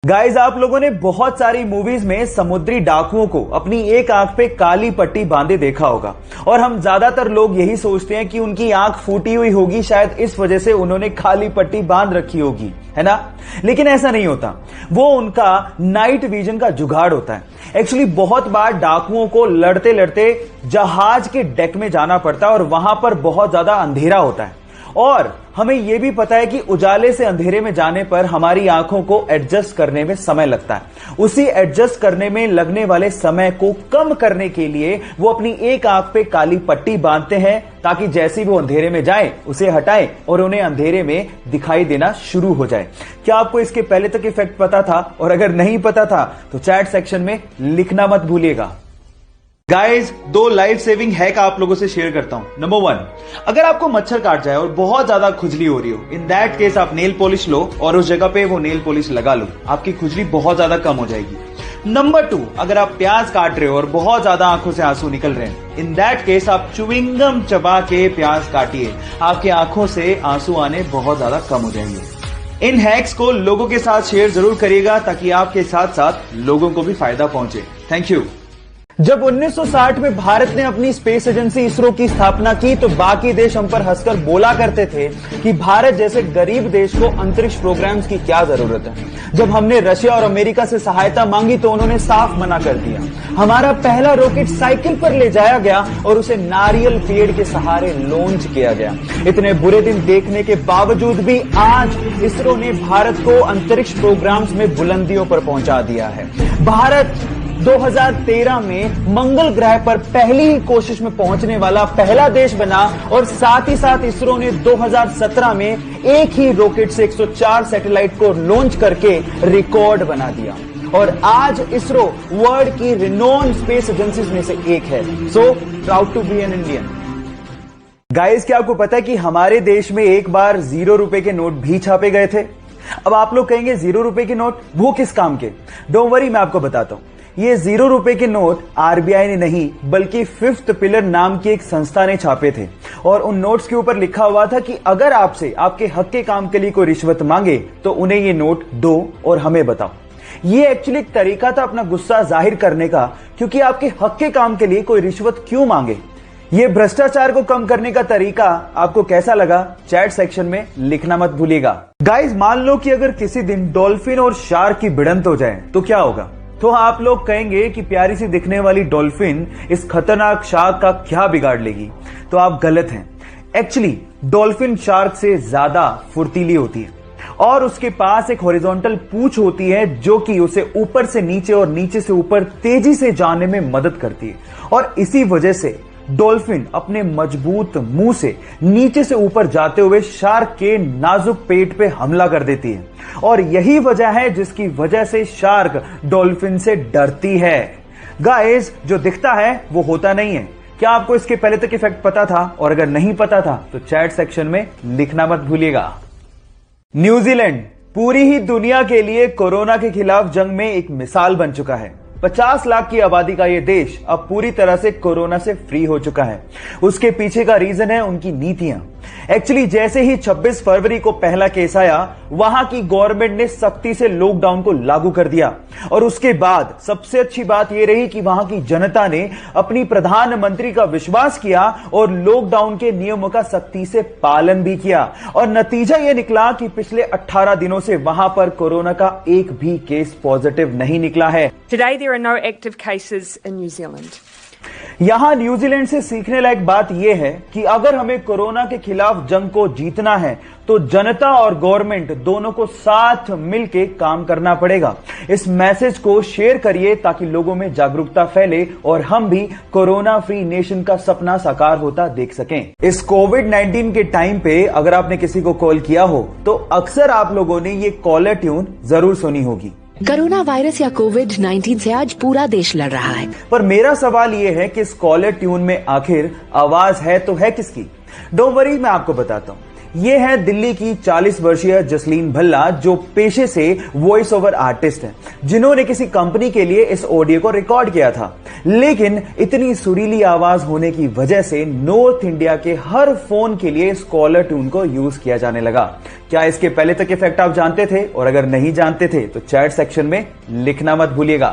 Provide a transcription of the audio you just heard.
Guys, आप लोगों ने बहुत सारी मूवीज में समुद्री डाकुओं को अपनी एक आंख पे काली पट्टी बांधे देखा होगा और हम ज्यादातर लोग यही सोचते हैं कि उनकी आंख फूटी हुई होगी, शायद इस वजह से उन्होंने काली पट्टी बांध रखी होगी, है ना। लेकिन ऐसा नहीं होता, वो उनका नाइट विजन का जुगाड़ होता है। एक्चुअली बहुत बार डाकुओं को लड़ते लड़ते जहाज के डेक में जाना पड़ता है और वहां पर बहुत ज्यादा अंधेरा होता है और हमें यह भी पता है कि उजाले से अंधेरे में जाने पर हमारी आंखों को एडजस्ट करने में समय लगता है। उसी एडजस्ट करने में लगने वाले समय को कम करने के लिए वो अपनी एक आंख पे काली पट्टी बांधते हैं ताकि जैसे वो अंधेरे में जाएं उसे हटाएं और उन्हें अंधेरे में दिखाई देना शुरू हो जाए। क्या आपको इसके पहले तक इफेक्ट पता था? और अगर नहीं पता था तो चैट सेक्शन में लिखना मत भूलिएगा। गाइज, 2 लाइफ सेविंग हैक आप लोगों से शेयर करता हूं। नंबर 1, अगर आपको मच्छर काट जाए और बहुत ज्यादा खुजली हो रही हो, इन दैट केस आप नेल पॉलिश लो और उस जगह पे वो नेल पॉलिश लगा लो, आपकी खुजली बहुत ज्यादा कम हो जाएगी। नंबर 2, अगर आप प्याज काट रहे हो और बहुत ज्यादा आंखों से आंसू निकल रहे हैं, इन दैट केस आप च्युइंगम चबा के प्याज काटिए, आपकी आंखों से आंसू आने बहुत ज्यादा कम हो जाएंगे। इन हैक्स को लोगों के साथ शेयर जरूर करिएगा ताकि आपके साथ साथ लोगों को भी फायदा पहुंचे। Thank you. जब 1960 में भारत ने अपनी स्पेस एजेंसी इसरो की स्थापना की तो बाकी देश हम पर हंसकर बोला करते थे कि भारत जैसे गरीब देश को अंतरिक्ष प्रोग्राम्स की क्या जरूरत है। जब हमने रशिया और अमेरिका से सहायता मांगी तो उन्होंने साफ मना कर दिया। हमारा पहला रॉकेट साइकिल पर ले जाया गया और उसे नारियल पेड़ के सहारे लॉन्च किया गया। इतने बुरे दिन देखने के बावजूद भी आज इसरो ने भारत को अंतरिक्ष प्रोग्राम्स में बुलंदियों पर पहुंचा दिया है। भारत 2013 में मंगल ग्रह पर पहली ही कोशिश में पहुंचने वाला पहला देश बना और साथ ही साथ इसरो ने 2017 में एक ही रॉकेट से 104 सैटेलाइट को लॉन्च करके रिकॉर्ड बना दिया और आज इसरो वर्ल्ड की रिनोन स्पेस एजेंसीज में से एक है। So proud to be an Indian. Guys, क्या आपको पता है कि हमारे देश में एक बार 0 रुपए के नोट भी छापे गए थे? अब आप लोग कहेंगे 0 रुपए के नोट वो किस काम के? डोंट वरी, मैं आपको बताता हूं। ये 0 रुपए के नोट आरबीआई ने नहीं बल्कि फिफ्थ पिलर नाम की एक संस्था ने छापे थे और उन नोट्स के ऊपर लिखा हुआ था कि अगर आपसे आपके हक के काम के लिए कोई रिश्वत मांगे तो उन्हें ये नोट दो और हमें बताओ। ये एक्चुअली एक तरीका था अपना गुस्सा जाहिर करने का, क्योंकि आपके हक के काम के लिए कोई रिश्वत क्यों मांगे। ये भ्रष्टाचार को कम करने का तरीका आपको कैसा लगा? चैट सेक्शन में लिखना मत भूलिएगा। गाइस, मान लो कि अगर किसी दिन डॉल्फिन और शार्क की भिड़ंत हो जाए तो क्या होगा? तो आप लोग कहेंगे कि प्यारी सी दिखने वाली डॉल्फिन इस खतरनाक शार्क का क्या बिगाड़ लेगी? तो आप गलत हैं। एक्चुअली डॉल्फिन शार्क से ज्यादा फुर्तीली होती है और उसके पास एक हॉरिजॉन्टल पूंछ होती है जो कि उसे ऊपर से नीचे और नीचे से ऊपर तेजी से जाने में मदद करती है और इसी वजह से डॉल्फिन अपने मजबूत मुंह से नीचे से ऊपर जाते हुए शार्क के नाजुक पेट पे हमला कर देती है और यही वजह है जिसकी वजह से शार्क डॉल्फिन से डरती है। गाइस, जो दिखता है वो होता नहीं है। क्या आपको इसके पहले तक इफेक्ट पता था? और अगर नहीं पता था तो चैट सेक्शन में लिखना मत भूलिएगा। न्यूजीलैंड पूरी ही दुनिया के लिए कोरोना के खिलाफ जंग में एक मिसाल बन चुका है। 50 लाख की आबादी का यह देश अब पूरी तरह से कोरोना से फ्री हो चुका है। उसके पीछे का रीजन है उनकी नीतियां। एक्चुअली जैसे ही 26 फरवरी को पहला केस आया, वहां की गवर्नमेंट ने सख्ती से लॉकडाउन को लागू कर दिया और उसके बाद सबसे अच्छी बात यह रही कि वहां की जनता ने अपनी प्रधानमंत्री का विश्वास किया और लॉकडाउन के नियमों का सख्ती से पालन भी किया और नतीजा यह निकला कि पिछले 18 दिनों से वहां पर कोरोना का एक भी केस पॉजिटिव नहीं निकला है। Today there are no active cases in New Zealand. यहां न्यूजीलैंड से सीखने लायक बात यह है कि अगर हमें कोरोना के खिलाफ जंग को जीतना है तो जनता और गवर्नमेंट दोनों को साथ मिलकर काम करना पड़ेगा। इस मैसेज को शेयर करिए ताकि लोगों में जागरूकता फैले और हम भी कोरोना फ्री नेशन का सपना साकार होता देख सकें। इस कोविड-19 के टाइम पे अगर आपने किसी को कॉल किया हो तो अक्सर आप लोगों ने ये कॉलर ट्यून जरूर सुनी होगी। कोरोना वायरस या कोविड-19 से आज पूरा देश लड़ रहा है। पर मेरा सवाल यह है कि इस कॉलर ट्यून में आखिर आवाज है तो है किसकी? डोंट वरी, मैं आपको बताता हूं। ये है दिल्ली की 40 वर्षीय जसलीन भल्ला, जो पेशे से वॉइस ओवर आर्टिस्ट हैं, जिन्होंने किसी कंपनी के लिए इस ऑडियो को रिकॉर्ड किया था। लेकिन इतनी सुरीली आवाज होने की वजह से नॉर्थ इंडिया के हर फोन के लिए इस कॉलर ट्यून को यूज किया जाने लगा। क्या इसके पहले तक इफेक्ट आप जानते थे? और अगर नहीं जानते थे तो चैट सेक्शन में लिखना मत भूलिएगा।